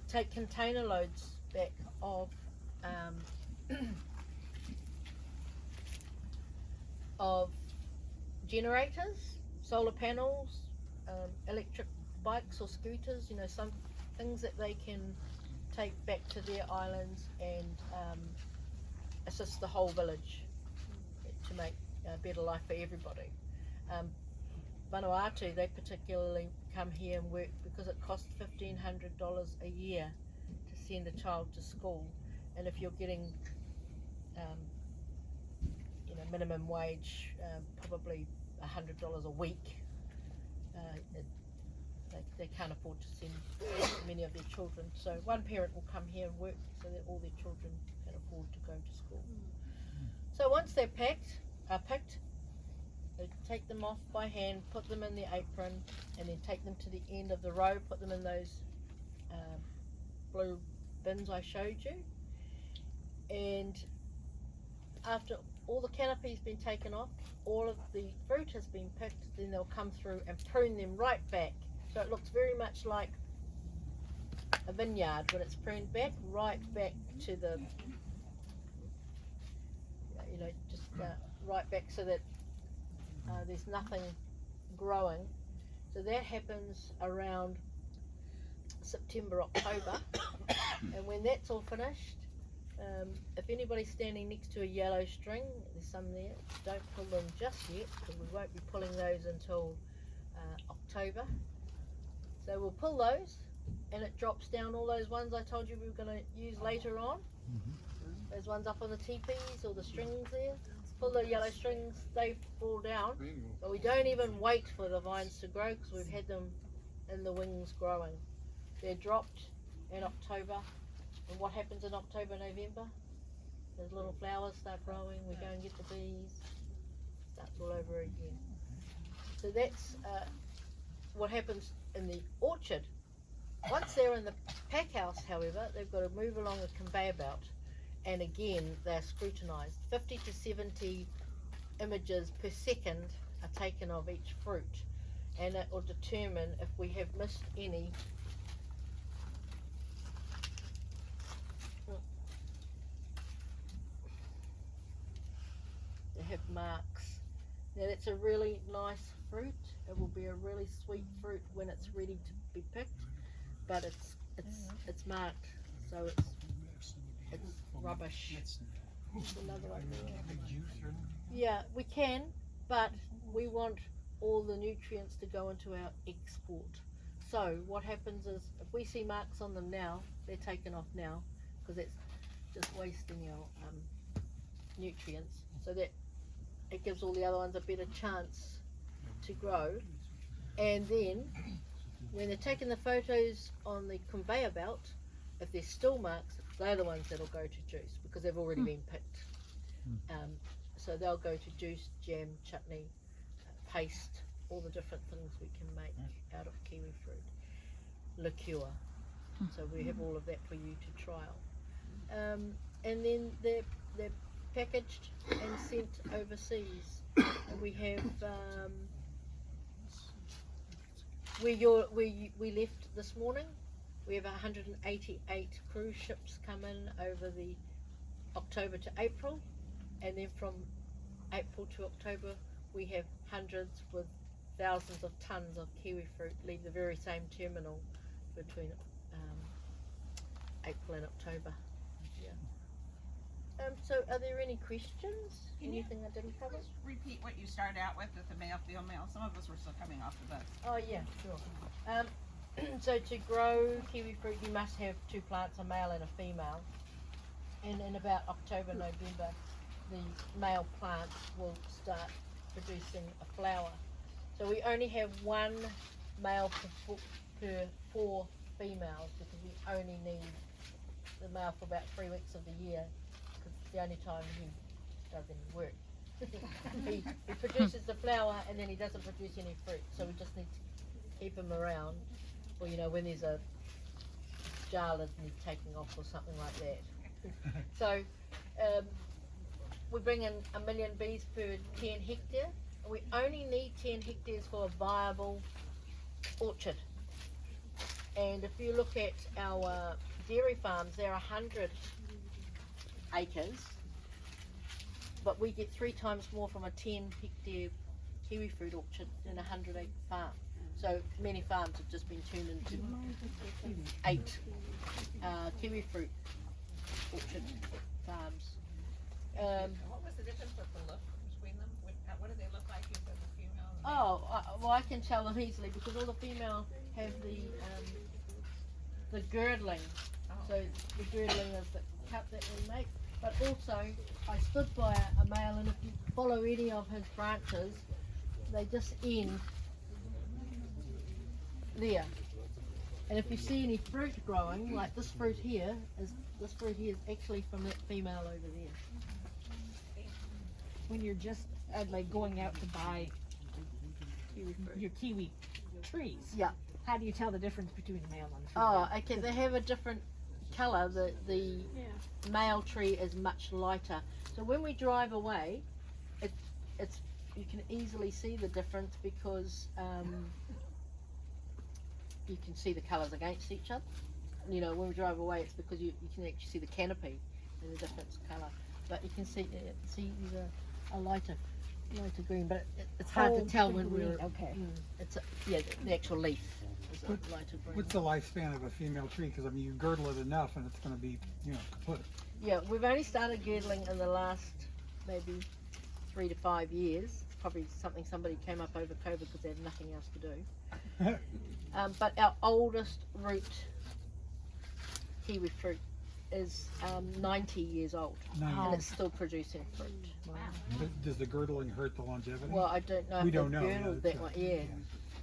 take container loads back of of generators, solar panels, electric bikes or scooters, you know, some things that they can take back to their islands and assist the whole village to make a better life for everybody. Vanuatu, they particularly come here and work because it costs $1,500 a year to send a child to school, and if you're getting you know, minimum wage, probably $100 a week, they can't afford to send many of their children. So one parent will come here and work so that all their children can afford to go to school. So once they're picked, they take them off by hand, put them in the apron, and then take them to the end of the row, put them in those blue bins I showed you. And after all the canopy's been taken off, all of the fruit has been picked, then they'll come through and prune them right back. So it looks very much like a vineyard when it's pruned back, right back to the, you know, just right back so that there's nothing growing. So that happens around September, October. And when that's all finished, if anybody's standing next to a yellow string, there's some there, don't pull them just yet, because we won't be pulling those until October. So we'll pull those, and it drops down all those ones I told you we were going to use later on. Those ones up on the teepees or the strings there. Pull the yellow strings, they fall down, but we don't even wait for the vines to grow because we've had them in the wings growing. They're dropped in October, and what happens in October, November? Those little flowers start growing, we go and get the bees, starts all over again. So that's what happens in the orchard. Once they're in the pack house, however, they've got to move along a conveyor belt, and again they're scrutinised. 50 to 70 images per second are taken of each fruit, and it will determine if we have missed any. They have marks. Now that's a really nice fruit. It will be a really sweet fruit when it's ready to be picked, but it's marked, so it's rubbish. Another one there. Yeah, we can, but we want all the nutrients to go into our export. So what happens is, if we see marks on them now, they're taken off now, because it's just wasting our nutrients, so that it gives all the other ones a better chance to grow. And then when they're taking the photos on the conveyor belt, if there's still marks, they're the ones that'll go to juice because they've already been picked. So they'll go to juice, jam, chutney, paste, all the different things we can make out of kiwi fruit, liqueur. So we have all of that for you to trial. And then they're packaged and sent overseas. And we have we left this morning. We have 188 cruise ships come in over the October to April, and then from April to October we have hundreds with thousands of tons of kiwi fruit leave the very same terminal between April and October. So are there any questions? Anything I didn't cover? Just repeat what you started out with the male, female. Some of us were still coming off the bus. Oh yeah, sure. So to grow kiwi fruit, you must have two plants, a male and a female. And in about October, November, the male plants will start producing a flower. So we only have one male per 4 females, because we only need the male for about 3 weeks of the year, because it's the only time he does any work. he produces the flower and then he doesn't produce any fruit, so we just need to keep him around, or you know, when there's a jar that needs taking off or something like that. So we bring in 1 million bees per 10 hectare, and we only need 10 hectares for a viable orchard. And if you look at our dairy farms, they're 100 acres, but we get 3 times more from a 10 hectare kiwifruit orchard than a 100-acre farm. So many farms have just been turned into 8 kiwifruit orchard farms. What was the difference with the look between them? What do they look like? You said the female and the male. Well, I can tell them easily because all the female have the girdling. So the girdling is the cut that we make. But also, I stood by a male, and if you follow any of his branches, they just end there. And if you see any fruit growing, like this fruit here is actually from that female over there. When you're just like going out to buy your kiwi trees, Yeah. how do you tell the difference between the male and the female? Oh, okay. They have a different colour. The male tree is much lighter. So when we drive away, it's you can easily see the difference because you can see the colours against each other. You know, when we drive away, it's because you can actually see the canopy in a different colour. But you can see these are a lighter green, but it's hard to tell when green, we're. okay. It's the actual leaf is a lighter green. What's the lifespan of a female tree? Because I mean, you girdle it enough, and it's going to be, kaput. Yeah, we've only started girdling in the last maybe 3 to 5 years. It's probably something somebody came up over COVID because they had nothing else to do. But our oldest root kiwi fruit is 90 years old, 90. and it's still producing fruit. Does the girdling hurt the longevity? Well, I don't know We if don't they've know, girdled yeah, that one. Yeah.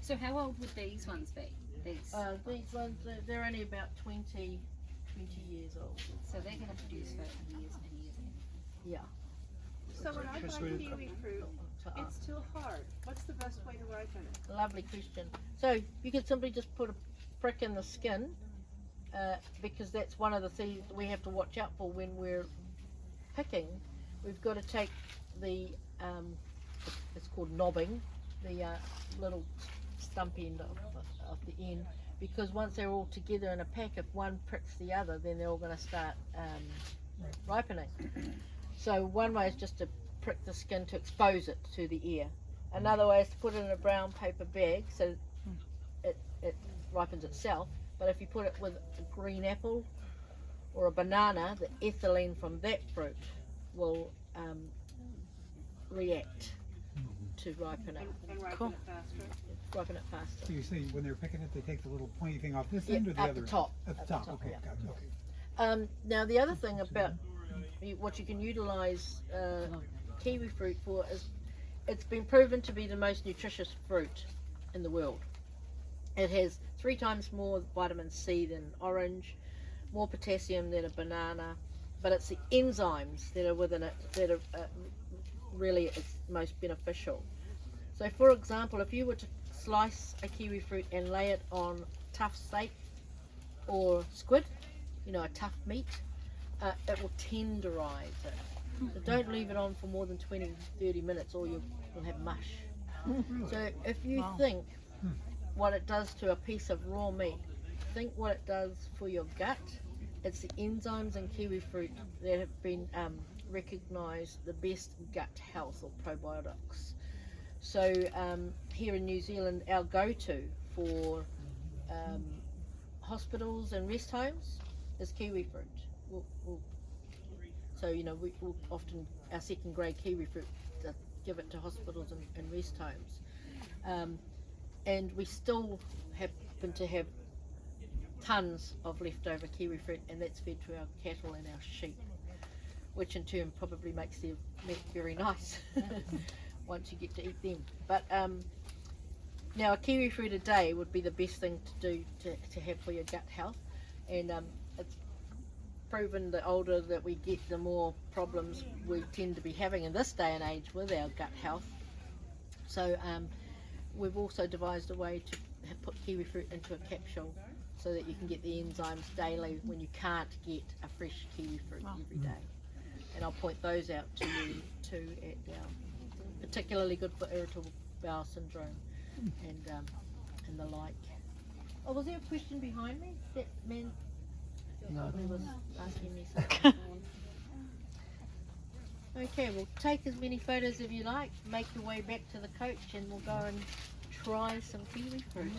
So how old would these ones be? These? These ones, they're only about 20 years old. So they're going to produce for years and years. Yeah. So when I buy kiwi fruit, it's still hard. What's the best way to ripen it? Lovely question. So you could simply just put a prick in the skin, because that's one of the things we have to watch out for when we're picking. We've got to take the, it's called knobbing, the little stump end of the end, because once they're all together in a pack, if one pricks the other, then they're all going to start ripening. So one way is just to prick the skin to expose it to the air. Another way is to put it in a brown paper bag so it ripens itself. But if you put it with a green apple or a banana, the ethylene from that fruit will react to ripen it. And ripen Cool. it faster? Ripen it faster. So you say when they're picking it, they take the little pointy thing off this Yeah, end or the at other? the top. At the At the top. top, Okay, yeah. gotcha. Okay. Now the other thing about what you can utilise kiwi fruit for is it's been proven to be the most nutritious fruit in the world. It has 3 times more vitamin C than orange, more potassium than a banana, but it's the enzymes that are within it that are really its most beneficial. So for example, if you were to slice a kiwi fruit and lay it on tough steak or squid, a tough meat, it will tenderize it. So don't leave it on for more than 20-30 minutes or you'll have mush. So if you think what it does to a piece of raw meat, think what it does for your gut. It's the enzymes in kiwi fruit that have been recognised the best gut health or probiotics. So here in New Zealand, our go-to for hospitals and rest homes is kiwi fruit. So we will often, our second grade kiwi fruit, give it to hospitals and rest homes. And we still happen to have tons of leftover kiwi fruit, and that's fed to our cattle and our sheep, which in turn probably makes their meat very nice once you get to eat them. But now a kiwi fruit a day would be the best thing to do to have for your gut health, and it's proven the older that we get, the more problems we tend to be having in this day and age with our gut health. So we've also devised a way to put kiwi fruit into a capsule so that you can get the enzymes daily when you can't get a fresh kiwi fruit every day. And I'll point those out to you too at particularly good for irritable bowel syndrome and the like. Oh, was there a question behind me? That man No. probably was asking me something. Okay, well take as many photos as you like, make your way back to the coach and we'll go and try some kiwi fruit.